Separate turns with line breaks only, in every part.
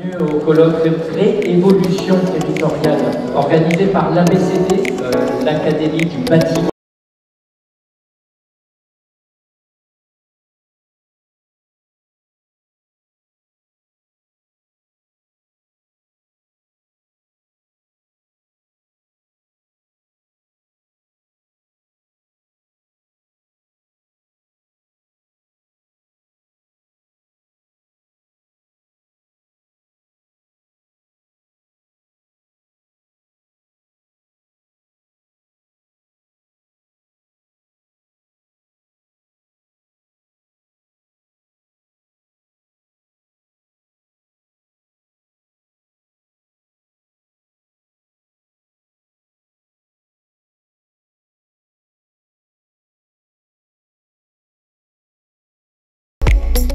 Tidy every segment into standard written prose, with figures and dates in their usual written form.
Bienvenue au colloque Réévolution territoriale organisé par l'ABCD, l'Académie du bâtiment.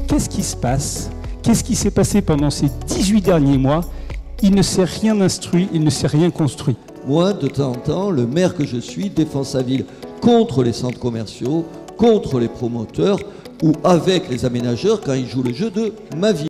Qu'est-ce qui se passe? Qu'est-ce qui s'est passé pendant ces 18 derniers mois? Il ne s'est rien instruit, il ne s'est rien construit.
Moi, de temps en temps, le maire que je suis défend sa ville contre les centres commerciaux, contre les promoteurs ou avec les aménageurs quand ils jouent le jeu de ma ville.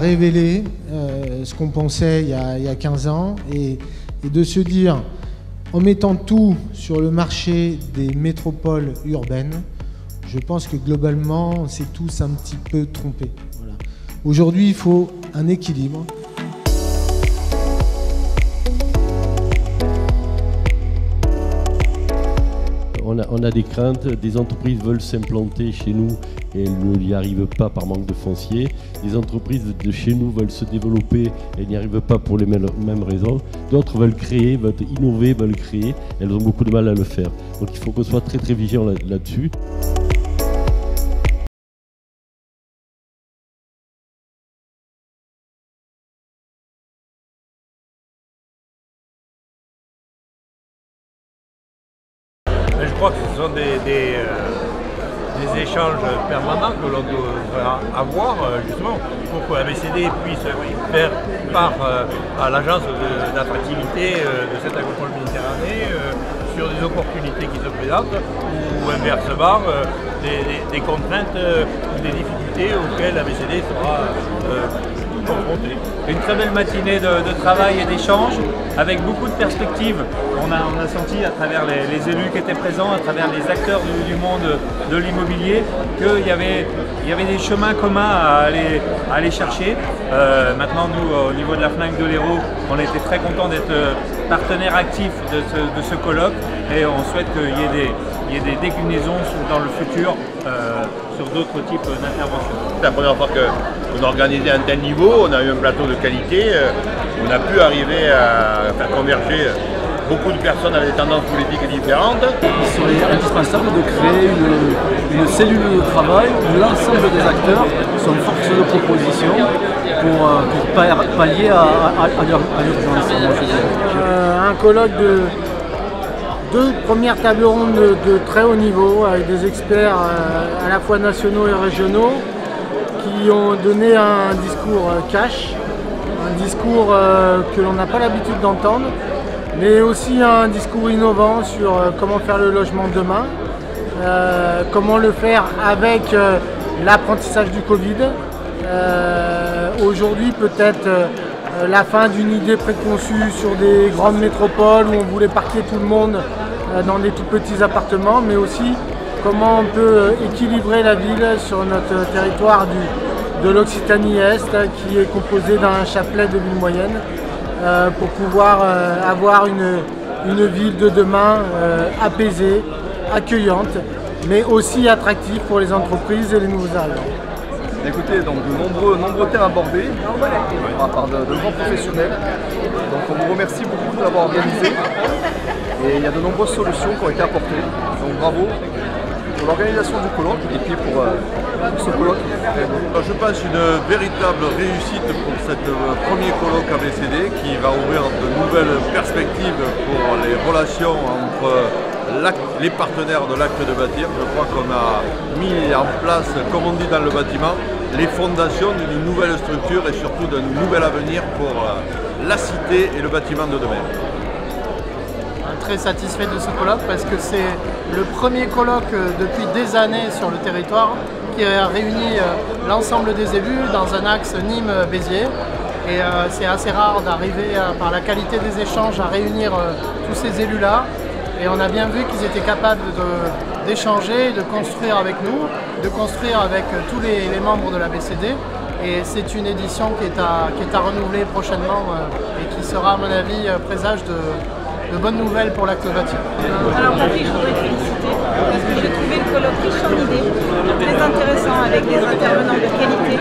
Révéler ce qu'on pensait il y a 15 ans et de se dire, en mettant tout sur le marché des métropoles urbaines, je pense que globalement on s'est tous un petit peu trompés. Voilà. Aujourd'hui il faut un équilibre.
On a des craintes, des entreprises veulent s'implanter chez nous et elles n'y arrivent pas par manque de foncier. Des entreprises de chez nous veulent se développer et elles n'y arrivent pas pour les mêmes raisons. D'autres veulent créer, veulent innover, veulent créer. Elles ont beaucoup de mal à le faire. Donc il faut qu'on soit très très vigilant là-dessus.
Je crois que ce sont des échanges permanents que l'on devra avoir justement pour que l'ABCD puisse faire part à l'agence d'attractivité de cette agropole Méditerranée sur des opportunités qui se présentent ou inversement des contraintes ou des difficultés auxquelles l'ABCD sera confronté.
Une très belle matinée de travail et d'échange avec beaucoup de perspectives. On a senti à travers les élus qui étaient présents, à travers les acteurs du monde de l'immobilier, qu'il y avait des chemins communs à aller chercher. Maintenant, nous, au niveau de la FNAC de l'Hérault, on était très contents d'être partenaire actif de ce colloque et on souhaite qu'il y ait des déclinaisons dans le futur sur d'autres types d'interventions.
C'est la première fois qu'on a organisé un tel niveau, on a eu un plateau de qualité, on a pu arriver à faire converger beaucoup de personnes avec des tendances politiques différentes.
Il serait indispensable de créer une cellule de travail où l'ensemble des acteurs sont force de proposition pour pallier à l'urgence.
Un colloque de deux premières tables rondes de très haut niveau avec des experts à la fois nationaux et régionaux qui ont donné un discours cash, un discours que l'on n'a pas l'habitude d'entendre, mais aussi un discours innovant sur comment faire le logement demain, comment le faire avec l'apprentissage du Covid. Aujourd'hui peut-être la fin d'une idée préconçue sur des grandes métropoles où on voulait parquer tout le monde dans des tout petits appartements, mais aussi comment on peut équilibrer la ville sur notre territoire de l'Occitanie-Est qui est composé d'un chapelet de villes moyennes pour pouvoir avoir une ville de demain apaisée, accueillante, mais aussi attractive pour les entreprises et les nouveaux arrivants.
Écoutez, donc de nombreux thèmes abordés par de grands professionnels. Donc on vous remercie beaucoup de l'avoir organisé. Et il y a de nombreuses solutions qui ont été apportées. Donc bravo pour l'organisation du colloque et puis pour ce colloque.
Je pense une véritable réussite pour ce premier colloque ABCD qui va ouvrir de nouvelles perspectives pour les relations entre les partenaires de l'acte de bâtir. Je crois qu'on a mis en place, comme on dit dans le bâtiment, les fondations d'une nouvelle structure et surtout d'un nouvel avenir pour la cité et le bâtiment de demain.
Très satisfait de ce colloque parce que c'est le premier colloque depuis des années sur le territoire qui a réuni l'ensemble des élus dans un axe Nîmes-Béziers. Et c'est assez rare d'arriver par la qualité des échanges à réunir tous ces élus-là. Et on a bien vu qu'ils étaient capables d'échanger, de construire avec nous, de construire avec tous les membres de la BCD. Et c'est une édition qui est à renouveler prochainement et qui sera, à mon avis, présage de bonnes nouvelles pour l'acte bâti.
Alors Patrick, je voudrais te féliciter parce que j'ai trouvé le colloque riche en idées, très intéressant avec des intervenants de qualité.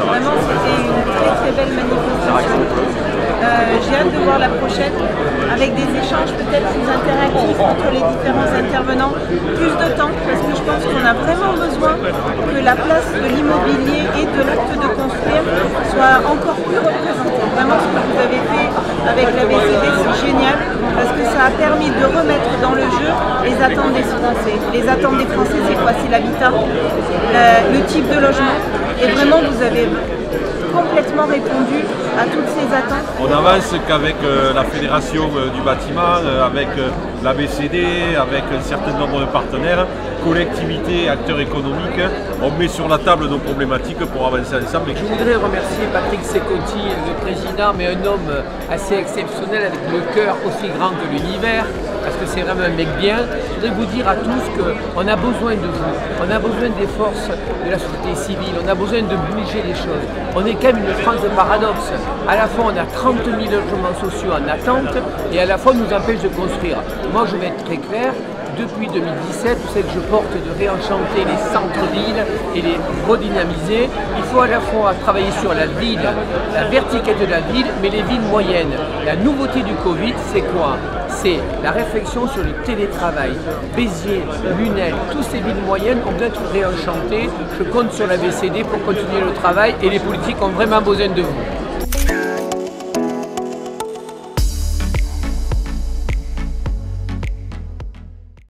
Vraiment, c'était une très belle manifestation. J'ai hâte de voir la prochaine avec des échanges peut-être plus interactifs entre les différents intervenants, plus de temps parce que je pense qu'on a vraiment besoin que la place de l'immobilier et de l'acte de construire soit encore plus représentée. Vraiment, ce que vous avez fait avec la BCD, c'est génial parce que ça a permis de remettre dans le jeu les attentes des Français. Les attentes des Français, c'est quoi? C'est l'habitat, le type de logement. Et vraiment, vous avez complètement répondu à toutes ces attentes.
On avance qu'avec la fédération du bâtiment, avec la BCD, avec un certain nombre de partenaires, collectivités, acteurs économiques, on met sur la table nos problématiques pour avancer ensemble.
Je voudrais remercier Patrick Secotti, le président, mais un homme assez exceptionnel avec le cœur aussi grand que l'univers, parce que c'est vraiment un mec bien. Je voudrais vous dire à tous qu'on a besoin de vous, on a besoin des forces de la société civile, on a besoin de bouger les choses. On est quand même une France de paradoxe. À la fois on a 30 000 logements sociaux en attente et à la fois on nous empêche de construire. Moi je vais être très clair. Depuis 2017, vous savez que je porte de réenchanter les centres-villes et les redynamiser. Il faut à la fois travailler sur la ville, la verticalité de la ville, mais les villes moyennes. La nouveauté du Covid, c'est quoi? C'est la réflexion sur le télétravail. Béziers, Lunel, toutes ces villes moyennes ont besoin d'être réenchantées. Je compte sur la BCD pour continuer le travail et les politiques ont vraiment besoin de vous.